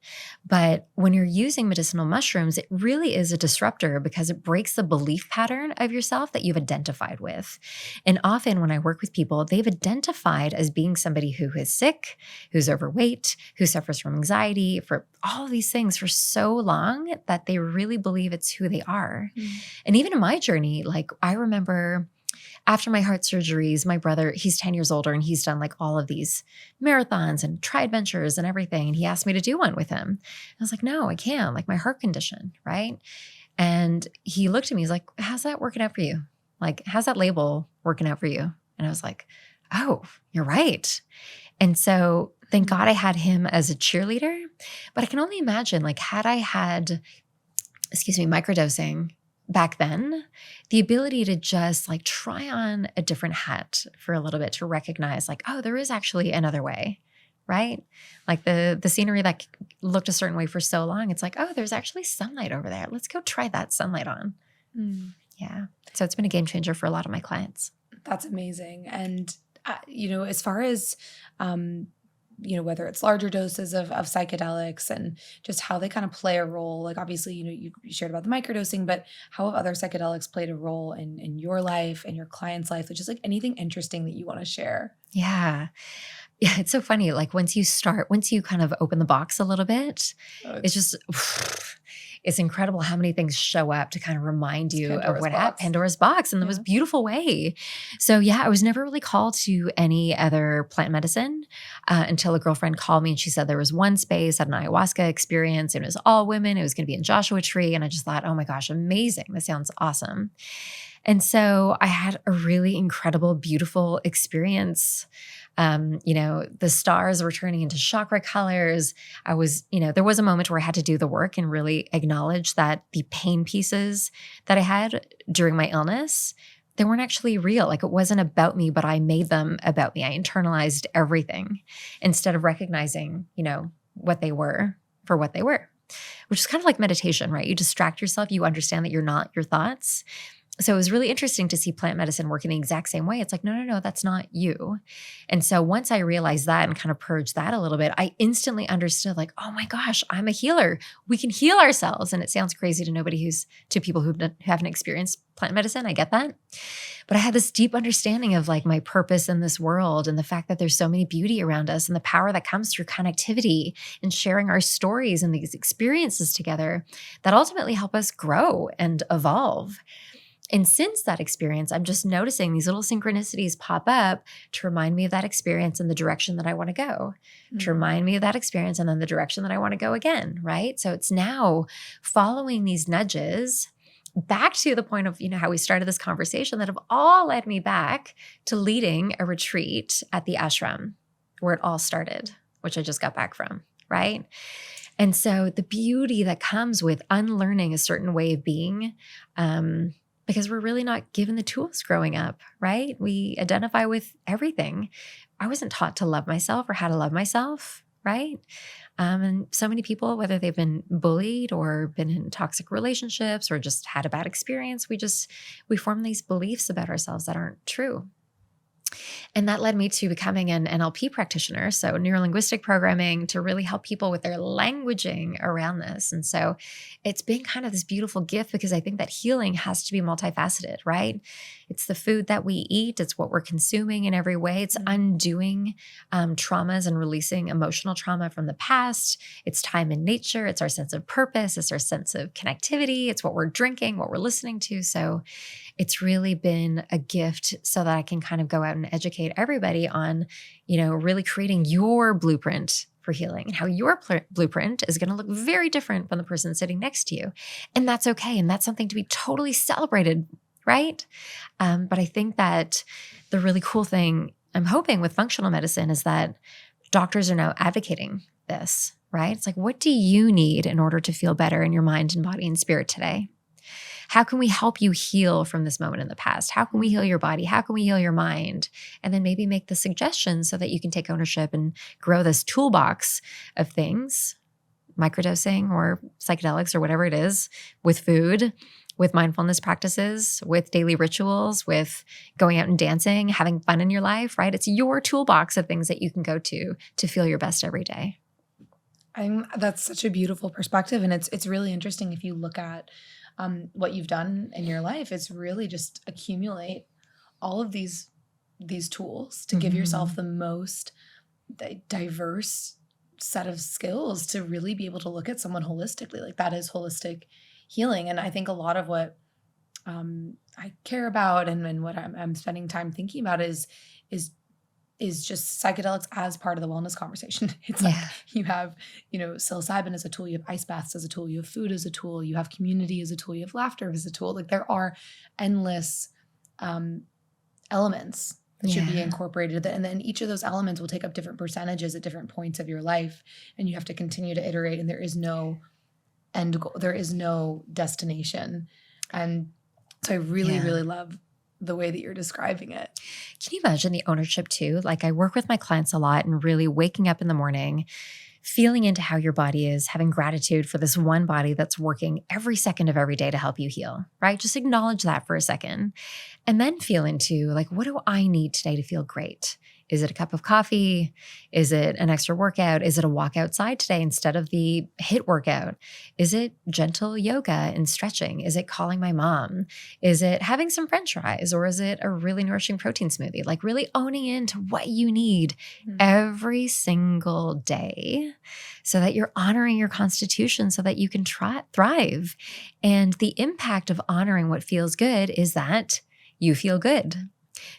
But when you're using medicinal mushrooms, it really is a disruptor, because it breaks the belief pattern of yourself that you've identified with. And often when I work with people, they've identified as being somebody who is sick, who's overweight, who suffers from anxiety, for all of these things for so long that they really believe it's who they are. And even in my journey, like, I remember after my heart surgeries, my brother, he's 10 years older, and he's done, like, all of these marathons and tri-adventures and everything. And he asked me to do one with him. I was like, no, I can't, like, my heart condition, right? And he looked at me, he's like, how's that working out for you? Like, how's that label working out for you? And I was like, oh, you're right. And so thank God I had him as a cheerleader. But I can only imagine, like, had I had, microdosing back then, the ability to just, like, try on a different hat for a little bit, to recognize, like, oh, there is actually another way, right? Like the scenery that looked a certain way for so long, it's like, oh, there's actually sunlight over there. Let's go try that sunlight on. Yeah. So it's been a game changer for a lot of my clients. That's amazing. And, as far as, whether it's larger doses of psychedelics and just how they kind of play a role, like, obviously, you shared about the microdosing, but how have other psychedelics played a role in your life and your client's life? Which is, like, anything interesting that you want to share? Yeah. Yeah, it's so funny. Like once you kind of open the box a little bit, it's just, it's incredible how many things show up to kind of remind you of what happened. Pandora's box in the most beautiful way. So yeah, I was never really called to any other plant medicine until a girlfriend called me and she said there was one space at an ayahuasca experience and it was all women. It was going to be in Joshua Tree. And I just thought, oh my gosh, amazing. This sounds awesome. And so I had a really incredible, beautiful experience. The stars were turning into chakra colors. I was, there was a moment where I had to do the work and really acknowledge that the pain pieces that I had during my illness, they weren't actually real. Like it wasn't about me, but I made them about me. I internalized everything instead of recognizing, what they were for what they were, which is kind of like meditation, right? You distract yourself. You understand that you're not your thoughts. So it was really interesting to see plant medicine work in the exact same way. It's like, no, that's not you. And so once I realized that and kind of purged that a little bit, I instantly understood like, oh my gosh, I'm a healer. We can heal ourselves. And it sounds crazy to people who haven't experienced plant medicine. I get that. But I had this deep understanding of like my purpose in this world and the fact that there's so many beauty around us and the power that comes through connectivity and sharing our stories and these experiences together that ultimately help us grow and evolve. And since that experience, I'm just noticing these little synchronicities pop up to remind me of that experience and the direction that I want to go, to remind me of that experience and then the direction that I want to go again, right? So it's now following these nudges back to the point of, how we started this conversation that have all led me back to leading a retreat at the Ashram where it all started, which I just got back from, right? And so the beauty that comes with unlearning a certain way of being, because we're really not given the tools growing up, right? We identify with everything. I wasn't taught to love myself or how to love myself, right? And so many people, whether they've been bullied or been in toxic relationships or just had a bad experience, we form these beliefs about ourselves that aren't true. And that led me to becoming an NLP practitioner, so neuro-linguistic programming, to really help people with their languaging around this. And so it's been kind of this beautiful gift because I think that healing has to be multifaceted, right? It's the food that we eat. It's what we're consuming in every way. It's undoing traumas and releasing emotional trauma from the past. It's time in nature. It's our sense of purpose. It's our sense of connectivity. It's what we're drinking, what we're listening to. So it's really been a gift so that I can kind of go out and educate everybody on, really creating your blueprint for healing and how your blueprint is going to look very different from the person sitting next to you. And that's okay. And that's something to be totally celebrated, right? But I think that the really cool thing I'm hoping with functional medicine is that doctors are now advocating this, right? It's like, what do you need in order to feel better in your mind and body and spirit today? How can we help you heal from this moment in the past? How can we heal your body? How can we heal your mind? And then maybe make the suggestions so that you can take ownership and grow this toolbox of things, microdosing or psychedelics or whatever it is, with food, with mindfulness practices, with daily rituals, with going out and dancing, having fun in your life, right? It's your toolbox of things that you can go to feel your best every day. That's such a beautiful perspective. And it's really interesting if you look at what you've done in your life. It's really just accumulate all of these tools to give yourself the most diverse set of skills to really be able to look at someone holistically. Like that is holistic healing. And I think a lot of what I care about and what I'm spending time thinking about is just psychedelics as part of the wellness conversation. It's like you have, psilocybin as a tool, you have ice baths as a tool, you have food as a tool, you have community as a tool, you have laughter as a tool. Like there are endless elements that should be incorporated. And then each of those elements will take up different percentages at different points of your life. And you have to continue to iterate, and there is no end goal. There is no destination. And so I really, really love the way that you're describing it. Can you imagine the ownership too? Like I work with my clients a lot and really waking up in the morning, feeling into how your body is, having gratitude for this one body that's working every second of every day to help you heal, right? Just acknowledge that for a second. And then feel into like, what do I need today to feel great? Is it a cup of coffee? Is it an extra workout? Is it a walk outside today instead of the HIIT workout? Is it gentle yoga and stretching? Is it calling my mom? Is it having some French fries? Or is it a really nourishing protein smoothie? Like really owning into what you need every single day so that you're honoring your constitution so that you can thrive. And the impact of honoring what feels good is that you feel good.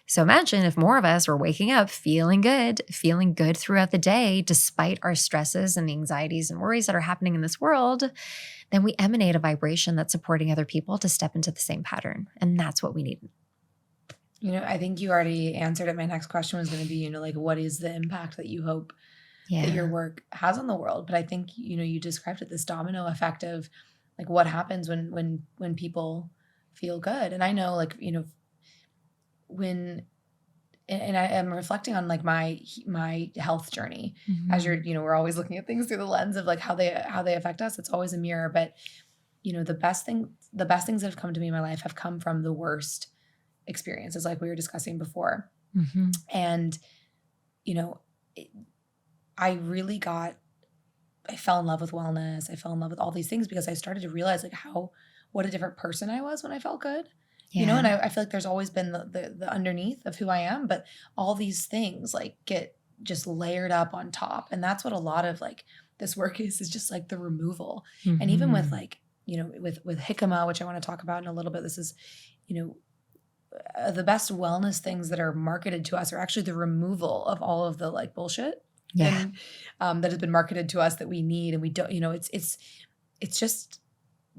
So imagine if more of us were waking up feeling good throughout the day, despite our stresses and the anxieties and worries that are happening in this world, then we emanate a vibration that's supporting other people to step into the same pattern. And that's what we need. I think you already answered it. My next question was going to be, like, what is the impact that you hope that your work has on the world? But I think, you described it, this domino effect of like what happens when people feel good. And I know, like, when, and I am reflecting on like my health journey as we're always looking at things through the lens of like how they affect us. It's always a mirror, but the best things that have come to me in my life have come from the worst experiences, like we were discussing before. And, I fell in love with wellness. I fell in love with all these things because I started to realize like what a different person I was when I felt good. And I feel like there's always been the underneath of who I am, but all these things like get just layered up on top. And that's what a lot of like this work is just like the removal. And even with like, with Xicama, which I want to talk about in a little bit, this is, the best wellness things that are marketed to us are actually the removal of all of the like bullshit that has been marketed to us that we need. And we don't, it's just,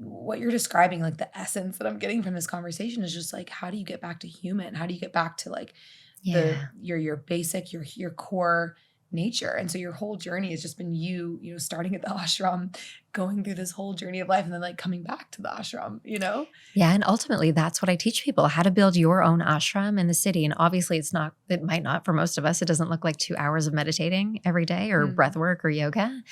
what you're describing, like the essence that I'm getting from this conversation is just like, how do you get back to human? How do you get back to like your basic, your core nature? And so your whole journey has just been you starting at the ashram, going through this whole journey of life, and then like coming back to the ashram, Yeah. And ultimately that's what I teach people, how to build your own ashram in the city. And obviously it might not for most of us, it doesn't look like 2 hours of meditating every day or breath work or yoga,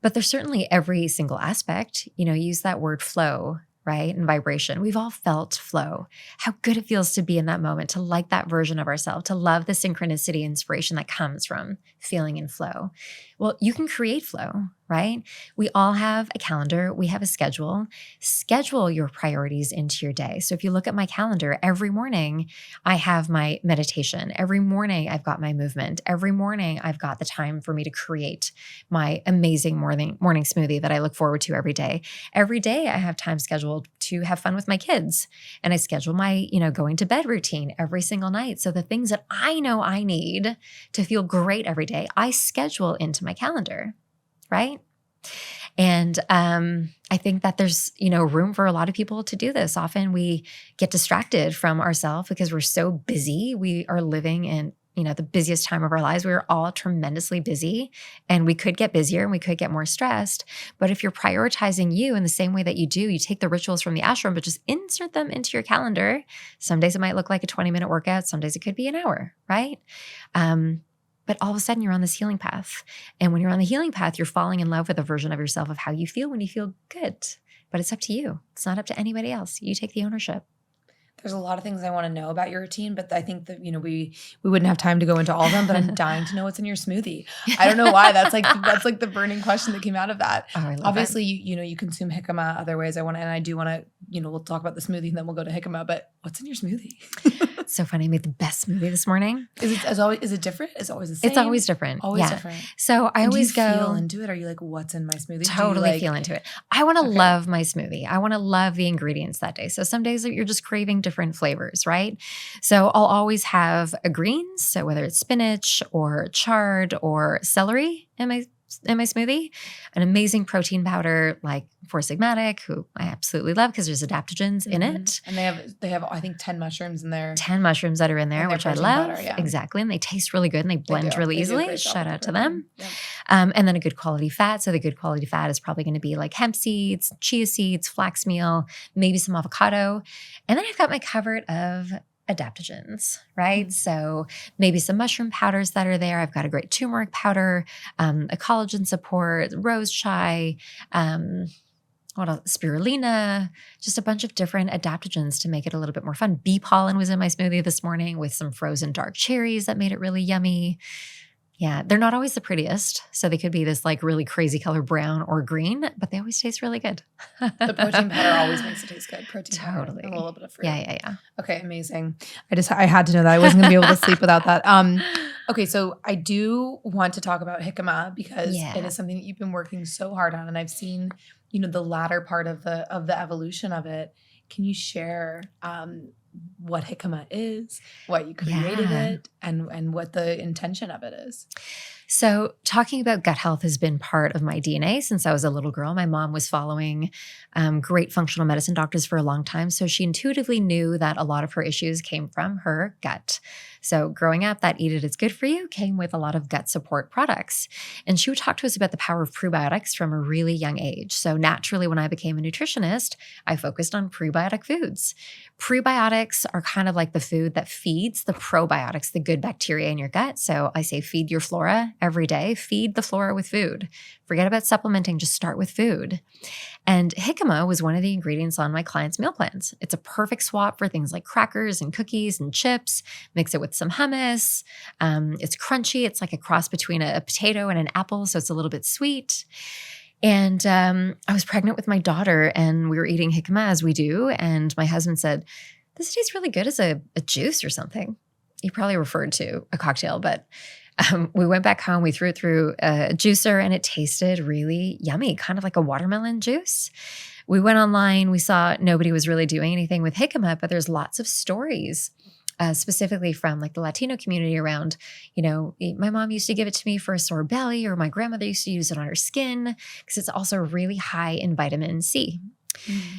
but there's certainly every single aspect, use that word flow, right? And vibration. We've all felt flow, how good it feels to be in that moment, to like that version of ourselves, to love the synchronicity inspiration that comes from feeling in flow. Well, you can create flow, right? We all have a calendar. We have a schedule. Schedule your priorities into your day. So if you look at my calendar, every morning I have my meditation. Every morning I've got my movement. Every morning I've got the time for me to create my amazing morning smoothie that I look forward to every day. Every day I have time scheduled to have fun with my kids. And I schedule my, going to bed routine every single night. So the things that I know I need to feel great every day, I schedule into my calendar, right? And I think that there's, room for a lot of people to do this. Often we get distracted from ourselves because we're so busy. We are living in, the busiest time of our lives. We're all tremendously busy, and we could get busier and we could get more stressed. But if you're prioritizing you in the same way that you do, you take the rituals from the ashram, but just insert them into your calendar. Some days it might look like a 20-minute workout. Some days it could be an hour, right? But all of a sudden you're on this healing path. And when you're on the healing path, you're falling in love with a version of yourself of how you feel when you feel good. But it's up to you. It's not up to anybody else. You take the ownership. There's a lot of things I want to know about your routine, but I think that, we wouldn't have time to go into all of them, but I'm dying to know what's in your smoothie. I don't know why. That's like the burning question that came out of that. Oh, I love Obviously, you consume Xicama other ways. I do want to, we'll talk about the smoothie and then we'll go to Xicama, but what's in your smoothie? It's so funny. I made the best smoothie this morning. Is it different? Is it always the same? It's always different. Always different. So I always feel into it? Are you like, what's in my smoothie? Totally feel into it. I want to love my smoothie. I want to love the ingredients that day. So some days you're just craving different flavors, right? So I'll always have a greens. So whether it's spinach or chard or celery in my smoothie, an amazing protein powder like Four Sigmatic, who I absolutely love because there's adaptogens in it. And they have I think 10 mushrooms in there. 10 mushrooms that are in there, which I love. Powder, yeah. Exactly. And they taste really good and they blend really easily. Shout out to them. Yeah. And then a good quality fat. So the good quality fat is probably going to be like hemp seeds, chia seeds, flax meal, maybe some avocado. And then I've got my cupboard of adaptogens, right? So maybe some mushroom powders that are there. I've got a great turmeric powder, a collagen support, rose chai, what else? Spirulina, just a bunch of different adaptogens to make it a little bit more fun. Bee pollen was in my smoothie this morning with some frozen dark cherries that made it really yummy. Yeah, they're not always the prettiest. So they could be this like really crazy color brown or green, but they always taste really good. The protein powder always makes it taste good. Protein powder Totally. and a little bit of fruit. Yeah. Okay, amazing. I had to know that. I wasn't gonna be able to sleep without that. Okay, so I do want to talk about Xicama because it is something that you've been working so hard on, and I've seen, the latter part of the evolution of it. Can you share what Xicama is, why you created it, and what the intention of it is? So talking about gut health has been part of my DNA since I was a little girl. My mom was following great functional medicine doctors for a long time. So she intuitively knew that a lot of her issues came from her gut. So growing up, that Eat It, It's Good For You came with a lot of gut support products. And she would talk to us about the power of prebiotics from a really young age. So naturally, when I became a nutritionist, I focused on prebiotic foods. Prebiotics are kind of like the food that feeds the probiotics, the good bacteria in your gut. So I say feed your flora every day. Feed the flora with food. Forget about supplementing, just start with food. And Xicama was one of the ingredients on my clients' meal plans. It's a perfect swap for things like crackers and cookies and chips. Mix it with some hummus. It's crunchy. It's like a cross between a potato and an apple, so it's a little bit sweet. And I was pregnant with my daughter, and we were eating Xicama as we do. And my husband said, "This tastes really good as a juice or something." He probably referred to a cocktail, but we went back home, we threw it through a juicer, and it tasted really yummy, kind of like a watermelon juice. We went online, we saw nobody was really doing anything with Xicama, but there's lots of stories, specifically from like the Latino community around, my mom used to give it to me for a sore belly, or my grandmother used to use it on her skin because it's also really high in vitamin C.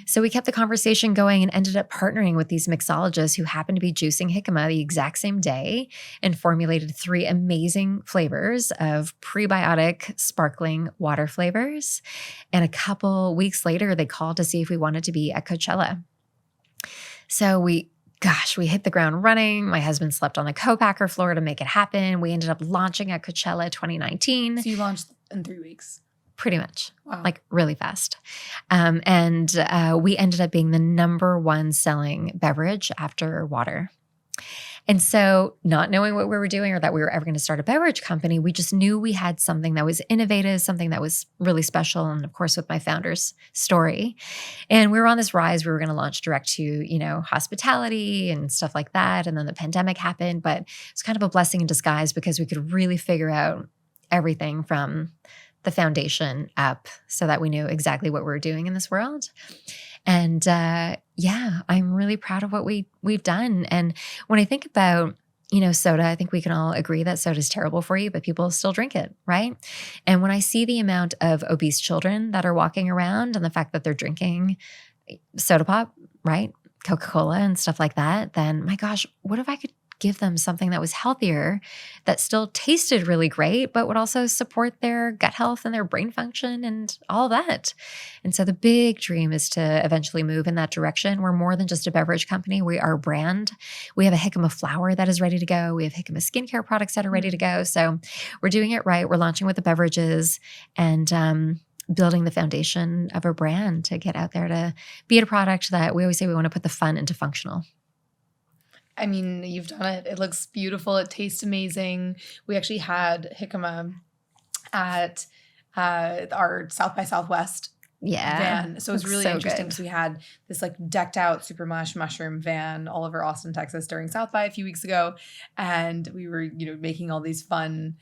So we kept the conversation going and ended up partnering with these mixologists who happened to be juicing Xicama the exact same day and formulated 3 amazing flavors of prebiotic sparkling water flavors. And a couple weeks later, they called to see if we wanted to be at Coachella. So we hit the ground running. My husband slept on the co-packer floor to make it happen. We ended up launching at Coachella 2019. So you launched in 3 weeks. Pretty much. Wow. Like really fast. And we ended up being the #1 selling beverage after water. And so not knowing what we were doing or that we were ever going to start a beverage company, we just knew we had something that was innovative, something that was really special. And of course, with my founder's story. And we were on this rise. We were going to launch direct to, hospitality and stuff like that. And then the pandemic happened, but it's kind of a blessing in disguise because we could really figure out everything from the foundation up so that we knew exactly what we were doing in this world. And I'm really proud of what we've done. And when I think about, soda, I think we can all agree that soda is terrible for you, but people still drink it, right? And when I see the amount of obese children that are walking around and the fact that they're drinking soda pop, right? Coca-Cola and stuff like that, then my gosh, what if I could give them something that was healthier, that still tasted really great, but would also support their gut health and their brain function and all that. And so the big dream is to eventually move in that direction. We're more than just a beverage company. We are a brand. We have a Xicama flour that is ready to go. We have Xicama skincare products that are ready to go. So we're doing it right. We're launching with the beverages and building the foundation of a brand to get out there to be a product that we always say we want to put the fun into functional. I mean, you've done it. It looks beautiful. It tastes amazing. We actually had Xicama at our South by Southwest van. So it was really interesting because we had this like decked out Super Mush mushroom van all over Austin, Texas during South by a few weeks ago. And we were, making all these fun,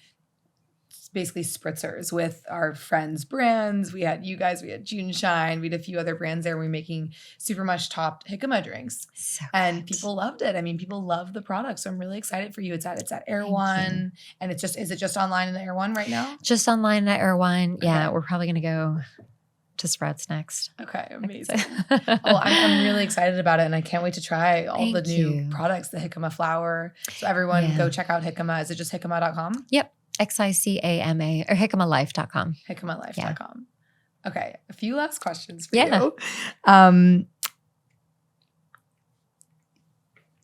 basically spritzers with our friends' brands. We had you guys, we had June Shine, we had a few other brands there. We were making super much topped Xicama drinks. So and people loved it. I mean, people love the product. So I'm really excited for you. It's at Air One. And is it just online in Air One right now? Just online at Air One. Yeah, we're probably going to go to Sprouts next. Okay, amazing. Well, I'm really excited about it, and I can't wait to try all the new products, the Xicama flour. So everyone go check out Xicama. Is it just Xicama.com? Yep. Xicama or xicamalife.com. Xicamalife.com. Okay. A few last questions for you.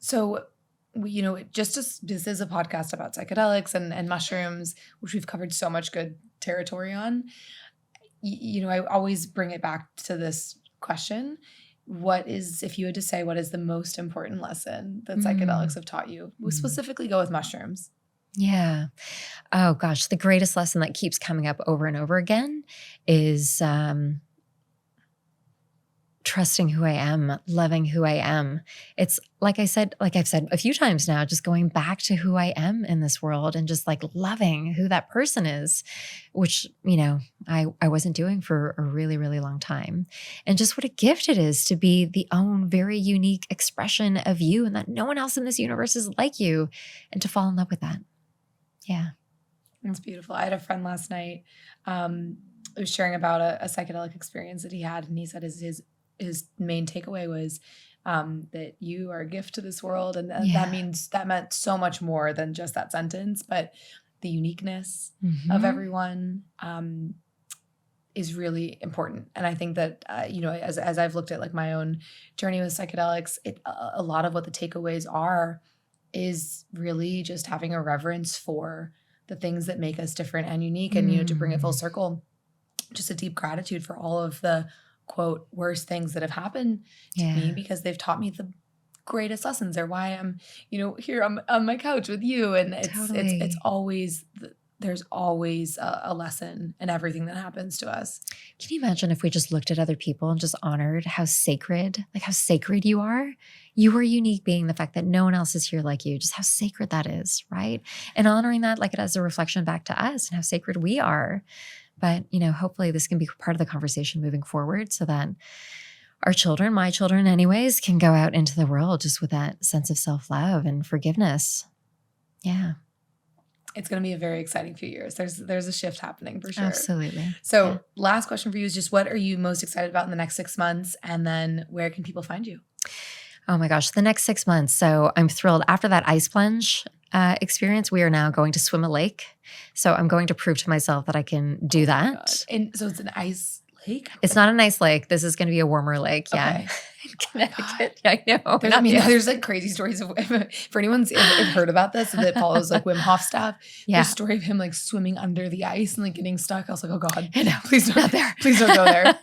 So, this is a podcast about psychedelics and mushrooms, which we've covered so much good territory on. I always bring it back to this question. If you had to say, what is the most important lesson that psychedelics have taught you? We'll specifically go with mushrooms. Yeah. Oh gosh, the greatest lesson that keeps coming up over and over again is trusting who I am, loving who I am. It's like I've said a few times now, just going back to who I am in this world and just like loving who that person is, which, I wasn't doing for a really, really long time. And just what a gift it is to be the own very unique expression of you, and that no one else in this universe is like you, and to fall in love with that. Yeah. That's beautiful. I had a friend last night who was sharing about a psychedelic experience that he had, and he said his main takeaway was that you are a gift to this world. And that meant so much more than just that sentence, but the uniqueness of everyone is really important. And I think that, as I've looked at like my own journey with psychedelics, a lot of what the takeaways are is really just having a reverence for the things that make us different and unique. And, to bring it full circle, just a deep gratitude for all of the quote worst things that have happened to me, because they've taught me the greatest lessons. They're why I'm, here on my couch with you. And it's always, there's always a lesson in everything that happens to us. Can you imagine if we just looked at other people and just honored how sacred you are? You are a unique being, the fact that no one else is here like you, just how sacred that is, right? And honoring that like it has a reflection back to us and how sacred we are. But, hopefully this can be part of the conversation moving forward so that our children, my children anyways, can go out into the world just with that sense of self-love and forgiveness. Yeah. It's going to be a very exciting few years. There's a shift happening for sure. Absolutely. So last question for you is just, what are you most excited about in the next 6 months? And then where can people find you? Oh my gosh, the next 6 months. So I'm thrilled. After that ice plunge experience, we are now going to swim a lake. So I'm going to prove to myself that I can do that. And so it's an ice lake? It's not a nice lake. This is going to be a warmer lake. Yeah. Okay. In Connecticut. Yeah, I know. There's like crazy stories of, for anyone's heard about this that follows like Wim Hof stuff. Yeah. There's a story of him like swimming under the ice and like getting stuck. I was like, oh God, I know. Please don't Not there. Please don't go there.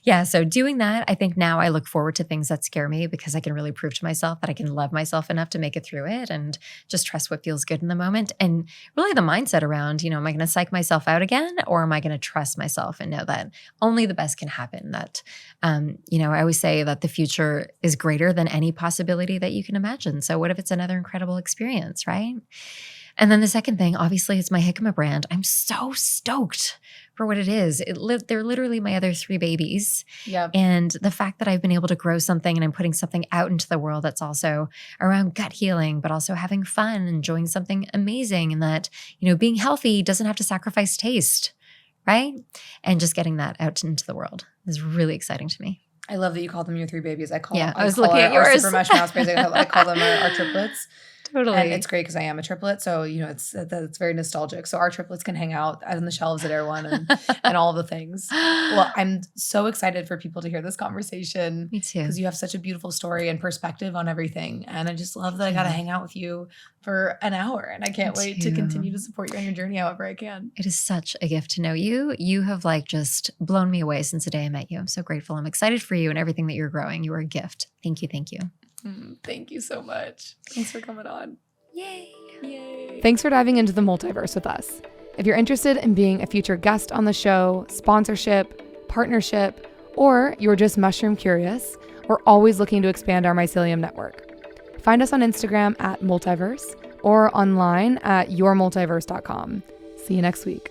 Yeah. So doing that, I think now I look forward to things that scare me, because I can really prove to myself that I can love myself enough to make it through it and just trust what feels good in the moment. And really the mindset around, am I going to psych myself out again, or am I going to trust myself and know that only the best can happen? That, I always say that the future is greater than any possibility that you can imagine. So what if it's another incredible experience, right? And then the second thing, obviously, is my Xicama brand. I'm so stoked for what it is. They're literally my other 3 babies. Yep. And the fact that I've been able to grow something and I'm putting something out into the world that's also around gut healing, but also having fun, enjoying something amazing, and that, being healthy doesn't have to sacrifice taste, right? And just getting that out into the world is really exciting to me. I love that you call them your 3 babies. I was looking at yours. Super Much Mouse Babies. I call them our triplets. Totally. And it's great because I am a triplet. So, it's very nostalgic. So our triplets can hang out on the shelves at Air One and all the things. Well, I'm so excited for people to hear this conversation. Me too. Because you have such a beautiful story and perspective on everything. And I just love that I got to hang out with you for an hour. And I can't wait to continue to support you on your journey however I can. It is such a gift to know you. You have just blown me away since the day I met you. I'm so grateful. I'm excited for you and everything that you're growing. You are a gift. Thank you. Thank you. Thank you so much. Thanks for coming on. Yay. Yay. Thanks for diving into the multiverse with us. If you're interested in being a future guest on the show, sponsorship, partnership, or you're just mushroom curious, we're always looking to expand our mycelium network. Find us on Instagram at Multiverse or online at yourmultiverse.com. See you next week.